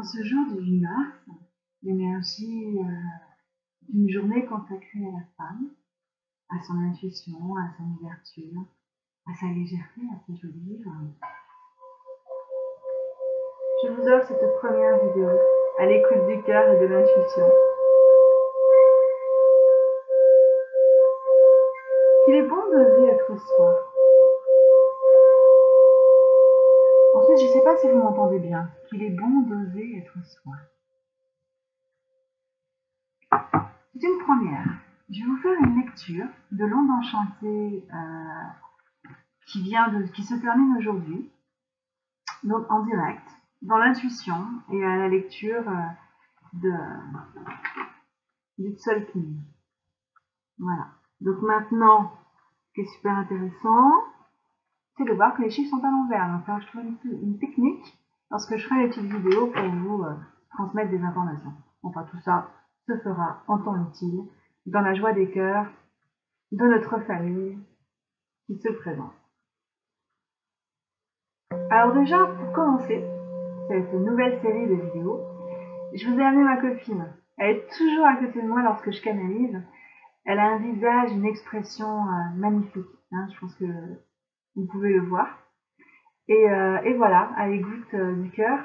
ce jour du 8 mars, l'énergie d'une journée consacrée à la femme, à son intuition, à son ouverture, à sa légèreté, à sa joie de vivre. Je vous offre cette première vidéo à l'écoute du cœur et de l'intuition. Qu'il est bon d'oser être soi. Ensuite, je ne sais pas si vous m'entendez bien. Qu'il est bon d'oser être soi. C'est une première. Je vais vous faire une lecture de l'onde enchantée qui se termine aujourd'hui, donc en direct, dans l'intuition et à la lecture du Tzolk'in. Voilà. Donc maintenant, ce qui est super intéressant, c'est de voir que les chiffres sont à l'envers. Donc là, je trouve une technique lorsque je ferai les petites vidéos pour vous transmettre des informations. Enfin, tout ça se fera en temps utile, dans la joie des cœurs de notre famille qui se présente. Alors déjà, pour commencer cette nouvelle série de vidéos, je vous ai amené ma copine. Elle est toujours à côté de moi lorsque je canalise. Elle a un visage, une expression magnifique. Hein, je pense que vous pouvez le voir. Et voilà, elle écoute du cœur.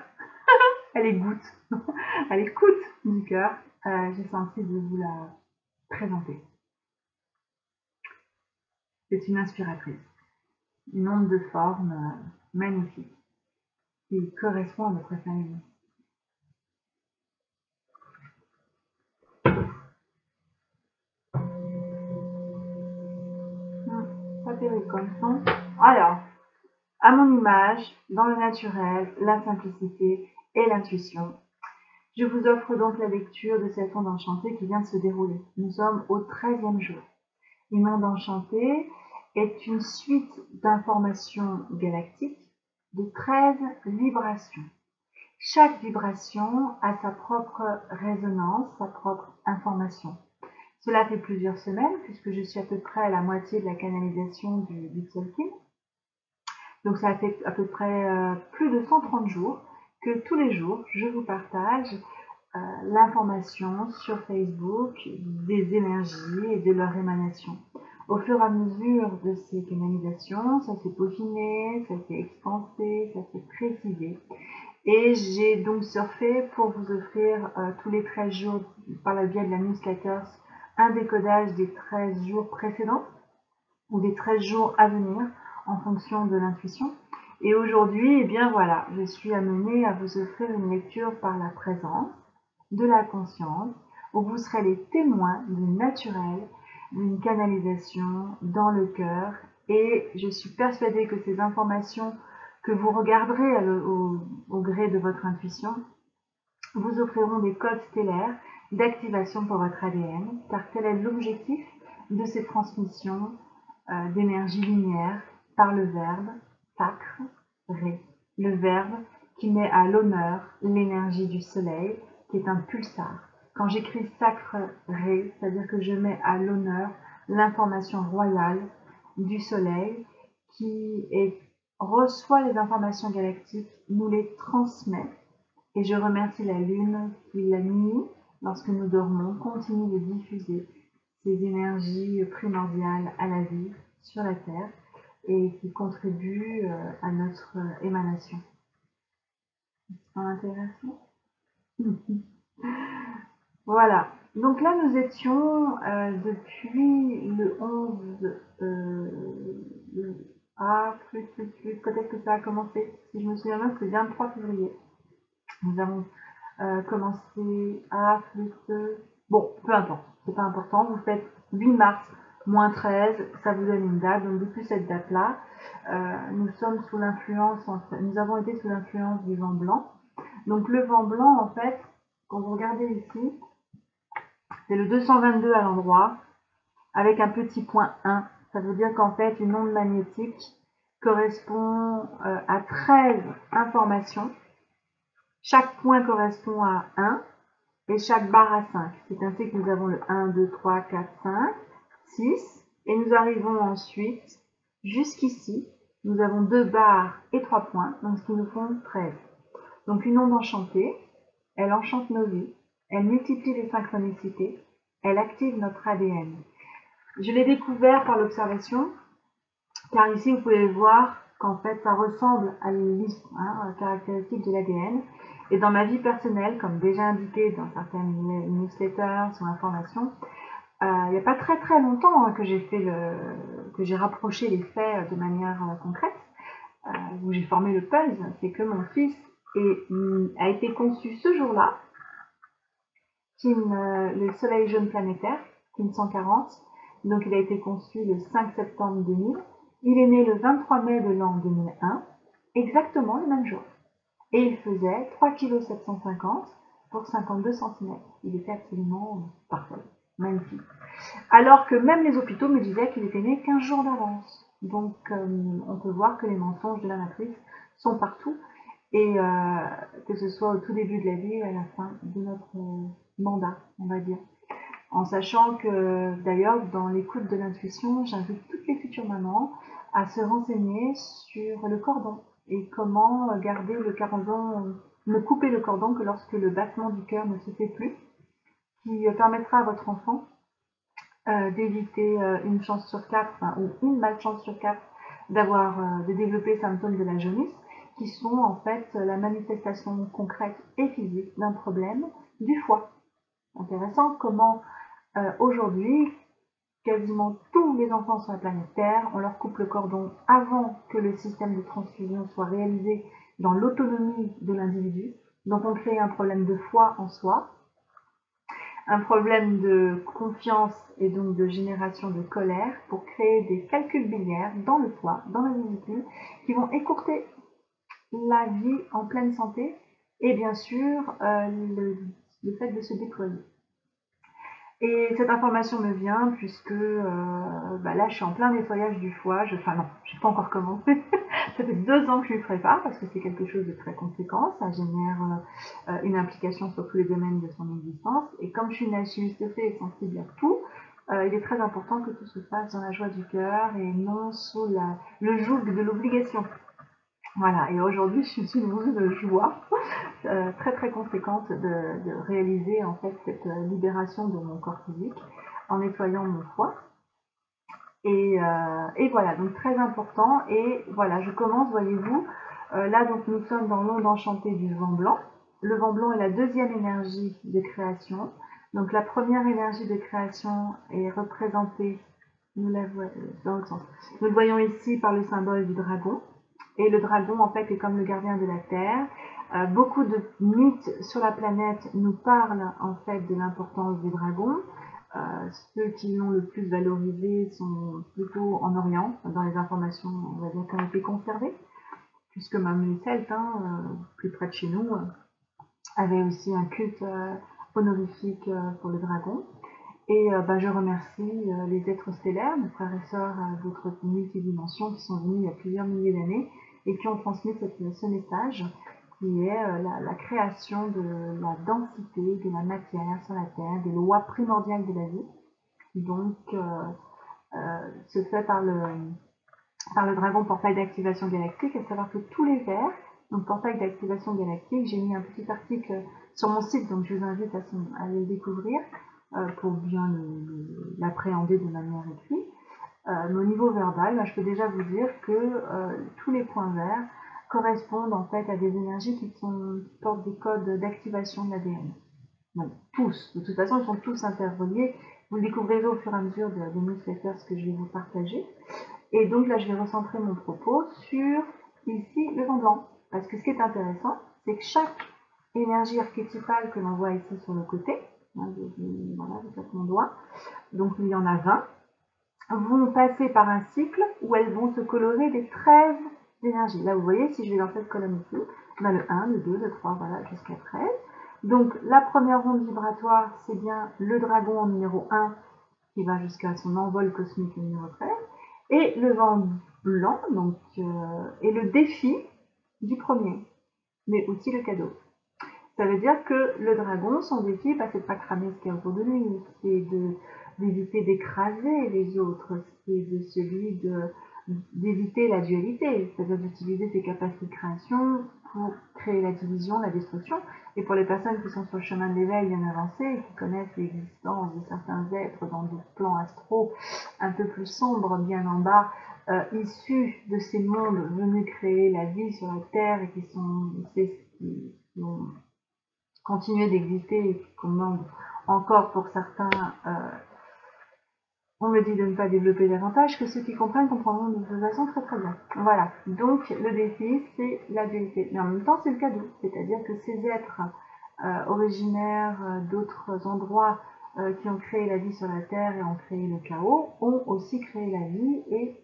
Elle écoute. Elle écoute du cœur. J'ai senti de vous la présenter. C'est une inspiratrice. Une onde de forme magnifique qui correspond à notre famille. Pas terrible comme son. Alors, à mon image, dans le naturel, la simplicité et l'intuition, je vous offre donc la lecture de cette onde enchantée qui vient de se dérouler. Nous sommes au 13e jour. Une onde enchantée est une suite d'informations galactiques de 13 vibrations. Chaque vibration a sa propre résonance, sa propre information. Cela fait plusieurs semaines, puisque je suis à peu près à la moitié de la canalisation du Tzolk'in. Donc ça fait à peu près plus de 130 jours que tous les jours, je vous partage l'information sur Facebook des énergies et de leur émanation. Au fur et à mesure de ces canalisations, ça s'est peaufiné, ça s'est expansé, ça s'est précisé. Et j'ai donc surfé pour vous offrir tous les 13 jours, par le biais de la newsletter, un décodage des 13 jours précédents ou des 13 jours à venir en fonction de l'intuition. Et aujourd'hui, eh bien voilà, je suis amenée à vous offrir une lecture par la présence, de la conscience, où vous serez les témoins du naturel, d'une canalisation dans le cœur. Et je suis persuadée que ces informations que vous regarderez au gré de votre intuition vous offriront des codes stellaires d'activation pour votre ADN, car tel est l'objectif de ces transmissions d'énergie lumière par le verbe sacre, ré, le verbe qui met à l'honneur l'énergie du soleil, qui est un pulsar. Quand j'écris sacre, ré, c'est-à-dire que je mets à l'honneur l'information royale du soleil qui reçoit les informations galactiques, nous les transmet. Et je remercie la lune qui, la nuit, lorsque nous dormons, continue de diffuser ces énergies primordiales à la vie sur la Terre et qui contribuent à notre émanation. C'est pas intéressant? Voilà. Donc là, nous étions depuis le 11... peut-être que ça a commencé. Si je me souviens bien, c'est le 23 février. Nous avons commencé à bon, peu importe, c'est pas important. Vous faites 8 mars moins 13, ça vous donne une date. Donc depuis cette date-là, nous sommes sous l'influence, nous avons été sous l'influence du vent blanc. Donc le vent blanc, en fait, quand vous regardez ici, c'est le 222 à l'endroit, avec un petit point 1. Ça veut dire qu'en fait, une onde magnétique correspond à 13 informations. Chaque point correspond à 1 et chaque barre à 5. C'est ainsi que nous avons le 1, 2, 3, 4, 5, 6. Et nous arrivons ensuite jusqu'ici. Nous avons 2 barres et 3 points, donc ce qui nous font 13. Donc une onde enchantée elle enchante nos vies, elle multiplie les synchronicités, elle active notre ADN. Je l'ai découvert par l'observation, car ici vous pouvez voir qu'en fait ça ressemble à une liste caractéristique de l'ADN. Et dans ma vie personnelle, comme déjà indiqué dans certaines newsletters ou informations, il n'y a pas très longtemps que j'ai rapproché les faits de manière concrète, où j'ai formé le puzzle, c'est que mon fils a été conçu ce jour-là, le soleil jaune planétaire, KIN 140, donc il a été conçu le 5 septembre 2000, il est né le 23 mai de l'an 2001, exactement le même jour. Et il faisait 3,750 kg pour 52 cm. Il était absolument parfait, magnifique. Alors que même les hôpitaux me disaient qu'il était né 15 jours d'avance. Donc on peut voir que les mensonges de la matrice sont partout, et que ce soit au tout début de la vie et à la fin de notre mandat, on va dire. En sachant que d'ailleurs dans l'écoute de l'intuition, j'invite toutes les futures mamans à se renseigner sur le cordon et comment garder le cordon, ne couper le cordon que lorsque le battement du cœur ne se fait plus, qui permettra à votre enfant d'éviter une chance sur 4 ou une malchance sur 4 de développer les symptômes de la jaunisse, qui sont en fait la manifestation concrète et physique d'un problème du foie. Intéressant comment aujourd'hui, quasiment tous les enfants sur la planète Terre, on leur coupe le cordon avant que le système de transfusion soit réalisé dans l'autonomie de l'individu. Donc on crée un problème de foi en soi, un problème de confiance et donc de génération de colère pour créer des calculs biliaires dans le foie, dans la vésicule, qui vont écourter la vie en pleine santé et bien sûr le fait de se déployer. Et cette information me vient puisque là je suis en plein nettoyage du foie, enfin non, je n'ai pas encore commencé, ça fait 2 ans que je lui prépare parce que c'est quelque chose de très conséquent, ça génère une implication sur tous les domaines de son existence, et comme je suis une alchimiste et sensible à tout, il est très important que tout se fasse dans la joie du cœur et non sous le joug de l'obligation. Voilà, et aujourd'hui je suis dans une joie très conséquente de réaliser en fait cette libération de mon corps physique en nettoyant mon foie. Et voilà, donc très important. Et voilà, je commence, voyez-vous, là donc nous sommes dans l'onde enchantée du vent blanc. Le vent blanc est la deuxième énergie de création. Donc la première énergie de création est représentée, nous le voyons ici par le symbole du dragon. Et le dragon, en fait, est comme le gardien de la Terre. Beaucoup de mythes sur la planète nous parlent, en fait, de l'importance des dragons. Ceux qui l'ont le plus valorisé sont plutôt en Orient, dans les informations, on va dire, qui ont été conservées, puisque même les Celtes, plus près de chez nous, avaient aussi un culte honorifique pour le dragon. Et je remercie les êtres stellaires, mes frères et sœurs d'autres multidimensions qui sont venus il y a plusieurs milliers d'années et qui ont transmis ce message qui est la création de la densité de la matière sur la Terre, des lois primordiales de la vie. Donc, se fait par le dragon portail d'activation galactique, à savoir que tous les vers, donc portail d'activation galactique, j'ai mis un petit article sur mon site, donc je vous invite à le découvrir pour bien l'appréhender de manière écrite. Mais au niveau verbal, je peux déjà vous dire que tous les points verts correspondent en fait à des énergies qui portent des codes d'activation de l'ADN. Donc, tous, de toute façon, ils sont tous interreliés. Vous le découvrirez au fur et à mesure des newsletters que je vais vous partager. Et donc là, je vais recentrer mon propos sur, ici, le vent blanc. Parce que ce qui est intéressant, c'est que chaque énergie archétypale que l'on voit ici sur le côté, voilà, je tape mon doigt, donc il y en a 20, vont passer par un cycle où elles vont se colorer des 13 énergies. Là, vous voyez, si je vais dans cette colonne ici, on a le 1, le 2, le 3, voilà, jusqu'à 13. Donc, la première ronde vibratoire, c'est bien le dragon en numéro 1, qui va jusqu'à son envol cosmique au numéro 13. Et le vent blanc, donc, est le défi du premier, mais aussi le cadeau. Ça veut dire que le dragon, son défi, c'est de pas cramer ce qu'il y a autour de lui, c'est d'éviter d'écraser les autres, c'est de celui d'éviter la dualité, c'est-à-dire d'utiliser ses capacités de création pour créer la division, la destruction. Et pour les personnes qui sont sur le chemin de l'éveil bien avancé et qui connaissent l'existence de certains êtres dans des plans astraux un peu plus sombres, bien en bas, issus de ces mondes venus créer la vie sur la Terre et qui ont continué d'exister et qui commandent encore pour certains, on me dit de ne pas développer davantage, que ceux qui comprennent comprendront de toute façon très très bien. Voilà, donc le défi c'est la dualité, mais en même temps c'est le cadeau, c'est-à-dire que ces êtres originaires d'autres endroits qui ont créé la vie sur la Terre et ont créé le chaos, ont aussi créé la vie et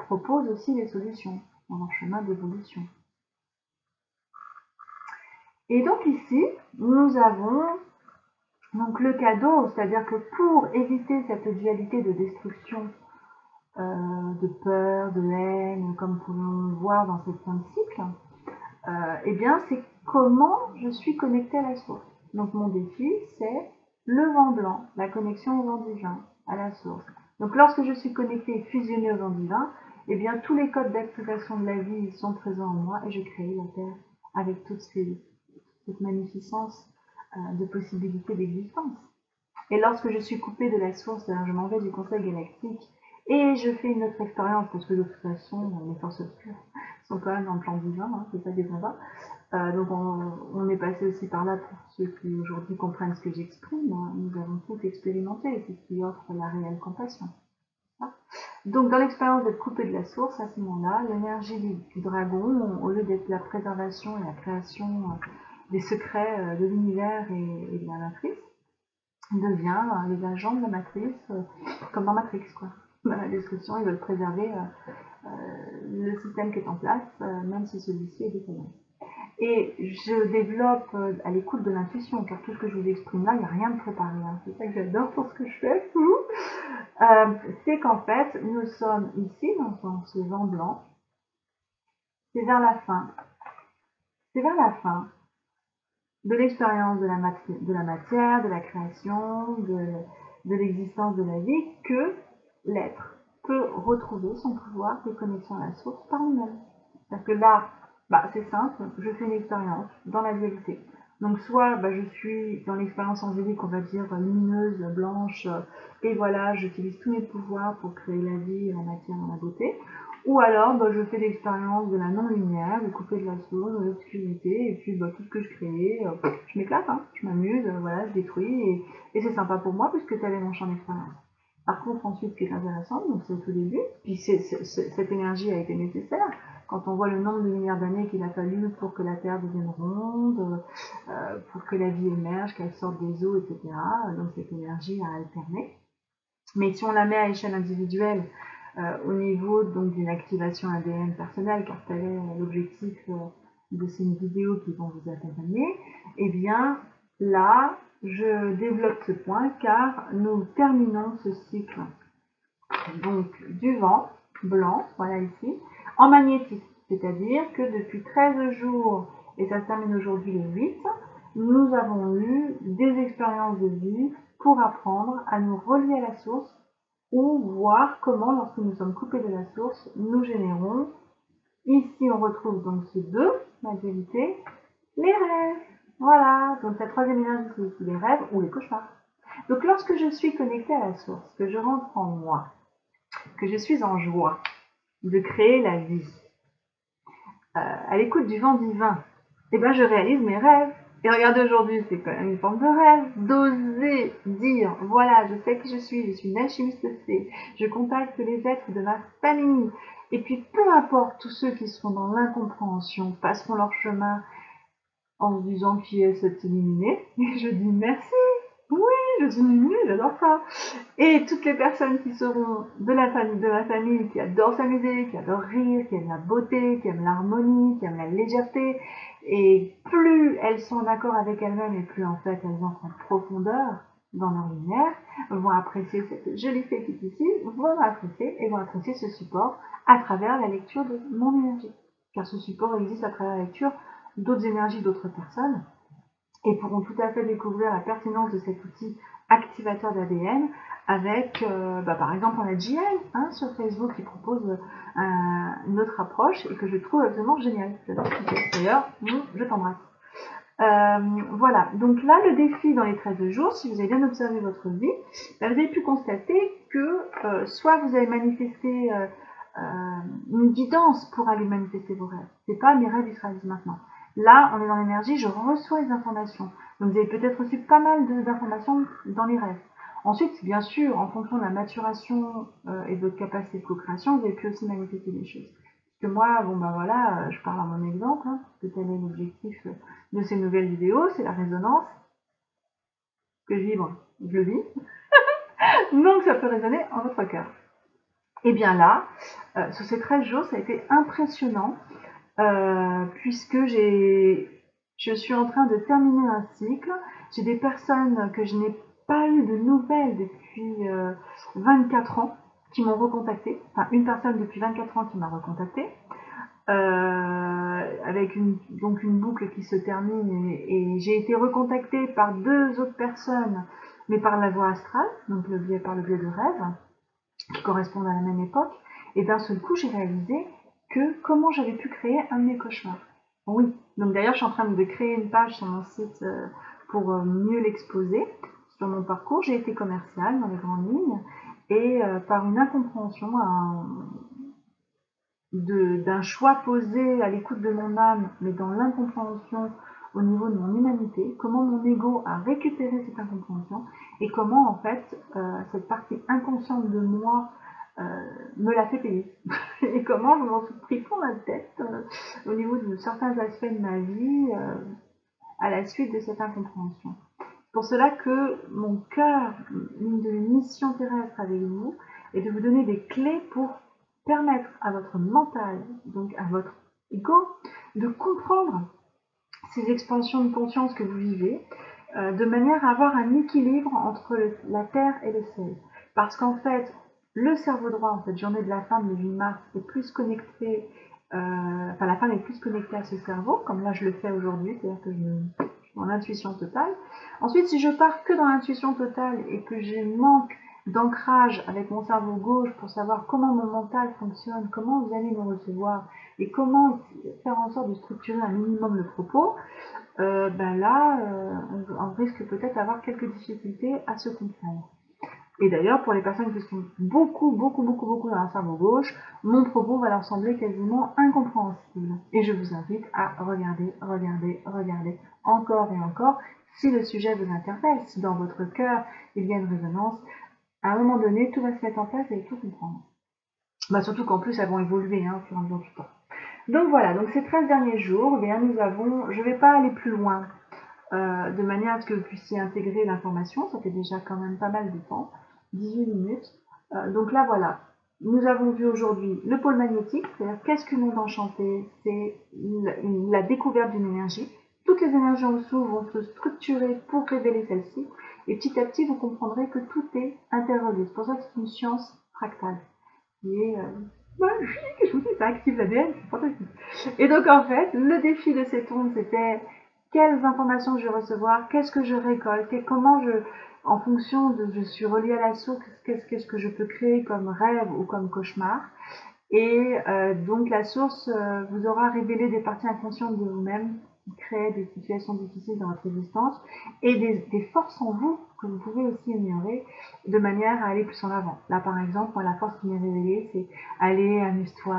proposent aussi des solutions dans leur chemin d'évolution. Et donc ici, nous avons donc le cadeau, c'est-à-dire que pour éviter cette dualité de destruction, de peur, de haine, comme nous pouvons le voir dans cette fin de cycle, eh bien c'est comment je suis connectée à la source. Donc mon défi, c'est le vent blanc, la connexion au vent divin, à la source. Donc lorsque je suis connectée et fusionnée au vent divin, eh bien tous les codes d'activation de la vie sont présents en moi et je crée la Terre avec cette magnificence de possibilités d'existence. Et lorsque je suis coupée de la source, je m'en vais du conseil galactique et je fais une autre expérience, parce que de toute façon, les forces obscures sont quand même dans le plan divin, hein, c'est pas des combats. Donc on est passé aussi par là pour ceux qui aujourd'hui comprennent ce que j'exprime. Hein. Nous avons tout expérimenté et c'est ce qui offre la réelle compassion. Donc dans l'expérience d'être coupé de la source, à ce moment-là, l'énergie du dragon, au lieu d'être la préservation et la création des secrets de l'univers et de la matrice, devient les agents de la matrice, comme dans Matrix, quoi. Dans la destruction, ils veulent préserver le système qui est en place, même si celui-ci est défaillant. Et je développe à l'écoute de l'intuition, car tout ce que je vous exprime là, il n'y a rien de préparé. Hein. C'est ça que j'adore pour ce que je fais. C'est qu'en fait, nous sommes ici, dans ce vent blanc. C'est vers la fin. C'est vers la fin de l'expérience de la matière, de la création, de l'existence de la vie, que l'être peut retrouver son pouvoir de connexion à la source par lui-même. Parce que là, c'est simple, je fais une expérience dans la dualité. Donc soit je suis dans l'expérience angélique, on va dire lumineuse, blanche, et voilà, j'utilise tous mes pouvoirs pour créer la vie, la matière, la beauté. Ou alors, je fais l'expérience de la non-lumière, de couper de la source, de l'obscurité, et puis tout ce que je crée, je m'éclate, hein, je m'amuse, voilà, je détruis, et c'est sympa pour moi puisque tel est mon champ d'expérience. Par contre, ensuite, ce qui est intéressant, donc c'est au tout début, puis cette énergie a été nécessaire, quand on voit le nombre de milliards d'années qu'il a fallu pour que la Terre devienne ronde, pour que la vie émerge, qu'elle sorte des eaux, etc. Donc cette énergie a alterné. Mais si on la met à échelle individuelle, au niveau donc d'une activation ADN personnelle, car tel est l'objectif de ces vidéos qui vont vous accompagner, eh bien là, je développe ce point car nous terminons ce cycle donc du vent blanc, voilà ici, en magnétique, c'est-à-dire que depuis 13 jours, et ça se termine aujourd'hui le 8, nous avons eu des expériences de vie pour apprendre à nous relier à la source ou voir comment, lorsque nous sommes coupés de la source, nous générons. Ici, on retrouve donc ces deux, la dualité, les rêves. Voilà, donc la troisième énergie, c'est ici les rêves ou les cauchemars. Donc lorsque je suis connectée à la source, que je rentre en moi, que je suis en joie de créer la vie, à l'écoute du vent divin, je réalise mes rêves. Et regardez aujourd'hui, c'est quand même une forme de rêve, d'oser dire, voilà, je sais qui je suis une alchimiste de fée, je contacte les êtres de ma famille, et puis peu importe tous ceux qui sont dans l'incompréhension, passeront leur chemin en se disant qui est cet illuminé, et je dis merci, oui, je suis illuminée, j'adore ça. Et toutes les personnes qui seront de ma famille, qui adorent s'amuser, qui adorent rire, qui aiment la beauté, qui aiment l'harmonie, qui aiment la légèreté, et plus elles sont en accord avec elles-mêmes et plus en fait elles entrent en profondeur dans leur lumière, vont apprécier cette jolie fée qui est ici, vont apprécier et vont apprécier ce support à travers la lecture de mon énergie. Car ce support existe à travers la lecture d'autres énergies d'autres personnes et pourront tout à fait découvrir la pertinence de cet outil activateur d'ADN avec, par exemple, on a JL hein, sur Facebook qui propose une autre approche et que je trouve absolument géniale. D'ailleurs, je t'embrasse. Voilà, donc là, le défi dans les 13 jours, si vous avez bien observé votre vie, vous avez pu constater que soit vous avez manifesté une guidance pour aller manifester vos rêves. C'est pas mes rêves, ils se réalisent maintenant. Là, on est dans l'énergie, je reçois les informations. Donc vous avez peut-être reçu pas mal d'informations dans les rêves. Ensuite, bien sûr, en fonction de la maturation et de votre capacité de co-création, vous avez pu aussi manifester des choses. Parce que moi, bon ben voilà, je parle à mon exemple, hein, parce que tel est l'objectif de ces nouvelles vidéos, c'est la résonance. Que je vibre, je le vis. Donc ça peut résonner en votre cœur. Et bien là, sur ces 13 jours, ça a été impressionnant, puisque je suis en train de terminer un cycle. J'ai des personnes que je n'ai pas eu de nouvelles depuis 24 ans qui m'ont recontacté. Enfin, une personne depuis 24 ans qui m'a recontacté. Avec une boucle qui se termine et j'ai été recontactée par 2 autres personnes, mais par la voie astrale, donc par le biais de rêves, qui correspondent à la même époque. Et d'un seul coup, j'ai réalisé que comment j'avais pu créer un de mes cauchemars. Oui, donc d'ailleurs, je suis en train de créer une page sur mon site pour mieux l'exposer. Sur mon parcours, j'ai été commerciale dans les grandes lignes et par une incompréhension, d'un choix posé à l'écoute de mon âme, mais dans l'incompréhension au niveau de mon humanité, comment mon ego a récupéré cette incompréhension et comment en fait cette partie inconsciente de moi me l'a fait payer et comment je m'en suis pris pour la tête au niveau de certains aspects de ma vie à la suite de cette incompréhension. C'est pour cela que mon cœur, une de mes missions terrestres avec vous, est de vous donner des clés pour permettre à votre mental, donc à votre ego, de comprendre ces expansions de conscience que vous vivez, de manière à avoir un équilibre entre la Terre et le ciel. Parce qu'en fait, le cerveau droit, en cette journée de la femme, le 8 mars, est plus connecté, la femme est plus connectée à ce cerveau, comme là je le fais aujourd'hui, c'est-à-dire que je suis dans l'intuition totale. Ensuite, si je pars que dans l'intuition totale et que je manque d'ancrage avec mon cerveau gauche pour savoir comment mon mental fonctionne, comment vous allez me recevoir et comment faire en sorte de structurer un minimum le propos, on risque peut-être d'avoir quelques difficultés à se comprendre. Et d'ailleurs, pour les personnes qui sont beaucoup dans leur cerveau gauche, mon propos va leur sembler quasiment incompréhensible. Et je vous invite à regarder encore et encore si le sujet vous interpelle, si dans votre cœur il y a une résonance. À un moment donné, tout va se mettre en place et tout comprendre. Surtout qu'en plus, elles vont évoluer au fur et à mesure du temps. Donc voilà, donc ces 13 derniers jours, je ne vais pas aller plus loin, de manière à ce que vous puissiez intégrer l'information, ça fait déjà quand même pas mal de temps, 18 minutes. Donc là voilà, nous avons vu aujourd'hui le pôle magnétique, c'est-à-dire qu'est-ce qu'une onde enchantée, c'est la découverte d'une énergie. Toutes les énergies en dessous vont se structurer pour révéler celle-ci, et petit à petit vous comprendrez que tout est interrelié. C'est pour ça que c'est une science fractale, qui est magique, je vous dis, ça active l'ADN, c'est fantastique. Et donc en fait, le défi de cette onde, c'était quelles informations je vais recevoir, qu'est-ce que je récolte, comment en fonction de je suis reliée à la source, qu'est-ce que je peux créer comme rêve ou comme cauchemar. Et donc la source vous aura révélé des parties inconscientes de vous-même qui créent des situations difficiles dans votre existence et des forces en vous que vous pouvez aussi ignorer de manière à aller plus en avant. Là par exemple, moi, la force qui m'est révélée, c'est allez, amuse-toi.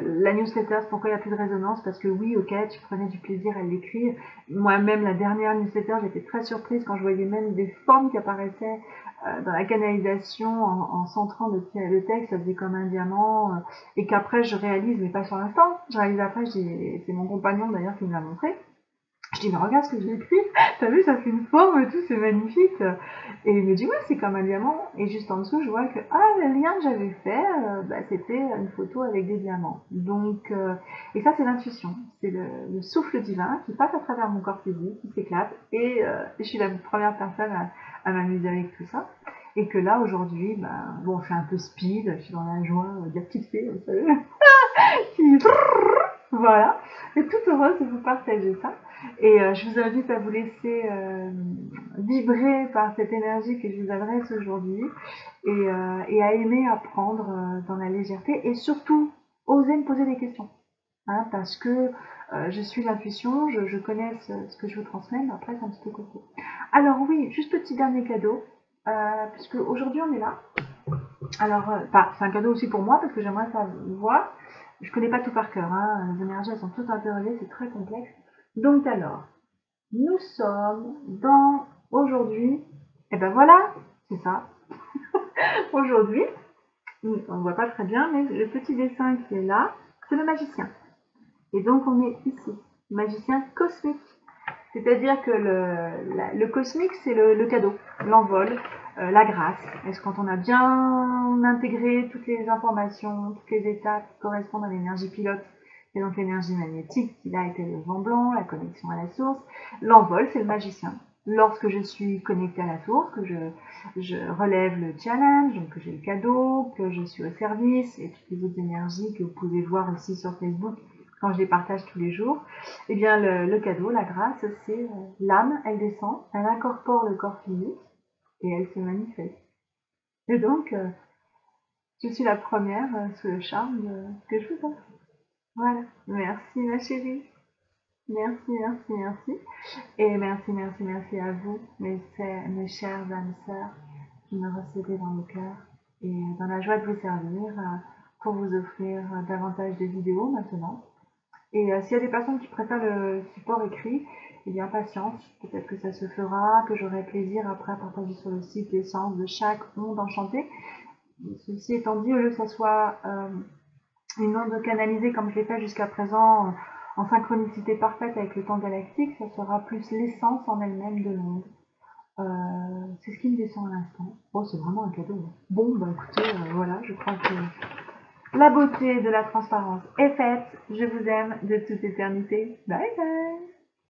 La newsletter, pourquoi il n'y a plus de résonance? Parce que oui, ok, tu prenais du plaisir à l'écrire. Moi-même, la dernière newsletter, j'étais très surprise quand je voyais même des formes qui apparaissaient dans la canalisation en centrant le texte, ça faisait comme un diamant, et qu'après je réalise, mais pas sur l'instant, je réalise après, c'est mon compagnon d'ailleurs qui me l'a montré. Je dis, mais regarde ce que j'ai écrit, t'as vu, ça fait une forme et tout, c'est magnifique. Et il me dit, ouais, c'est comme un diamant. Et juste en dessous, je vois que, le lien que j'avais fait, c'était une photo avec des diamants. Donc, et ça, c'est l'intuition. C'est le souffle divin qui passe à travers mon corps physique, qui s'éclate. Et je suis la première personne à m'amuser avec tout ça. Et que là, aujourd'hui, je suis un peu speed, je suis dans la joie de la petite fée, vous savez, qui Voilà, et toute heureuse de vous partager ça. Et je vous invite à vous laisser vibrer par cette énergie que je vous adresse aujourd'hui et à aimer apprendre dans la légèreté et surtout oser me poser des questions. Hein, parce que je suis l'intuition, je connais ce que je vous transmets, mais après c'est un petit peu costaud. Alors oui, juste petit dernier cadeau, puisque aujourd'hui on est là. Alors, c'est un cadeau aussi pour moi parce que j'aimerais faire voir. Je connais pas tout par cœur, hein. Les énergies elles sont toutes interreliées, c'est très complexe. Donc alors, nous sommes dans aujourd'hui, et ben voilà, c'est ça. Aujourd'hui, on ne voit pas très bien, mais le petit dessin qui est là, c'est le magicien. Et donc on est ici, magicien cosmique. C'est-à-dire que le cosmique, c'est le cadeau, l'envol, la grâce. Est-ce quand on a bien intégré toutes les informations, toutes les étapes qui correspondent à l'énergie pilote, et donc l'énergie magnétique, qui là était le vent blanc, la connexion à la source. L'envol, c'est le magicien. Lorsque je suis connectée à la source, que je relève le challenge, donc que j'ai le cadeau, que je suis au service, et toutes les autres énergies que vous pouvez voir aussi sur Facebook, quand je les partage tous les jours, eh bien le cadeau, la grâce, c'est l'âme, elle descend, elle incorpore le corps physique et elle se manifeste. Et donc, je suis la première sous le charme de ce que je vous offre. Voilà. Merci ma chérie. Merci, merci, merci. Et merci, merci, merci à vous, mes chères âmes sœurs, qui me recevez dans le cœur et dans la joie de vous servir pour vous offrir davantage de vidéos maintenant. Et s'il y a des personnes qui préfèrent le support écrit, eh bien patience, peut-être que ça se fera, que j'aurai plaisir après à partager sur le site l'essence de chaque onde enchantée. Ceci étant dit, au lieu que ça soit une onde canalisée comme je l'ai fait jusqu'à présent, en synchronicité parfaite avec le temps galactique, ça sera plus l'essence en elle-même de l'onde. C'est ce qui me descend à l'instant. Oh, c'est vraiment un cadeau. Bon, bah écoutez, voilà, je crois que la beauté de la transparence est faite. Je vous aime de toute éternité. Bye bye.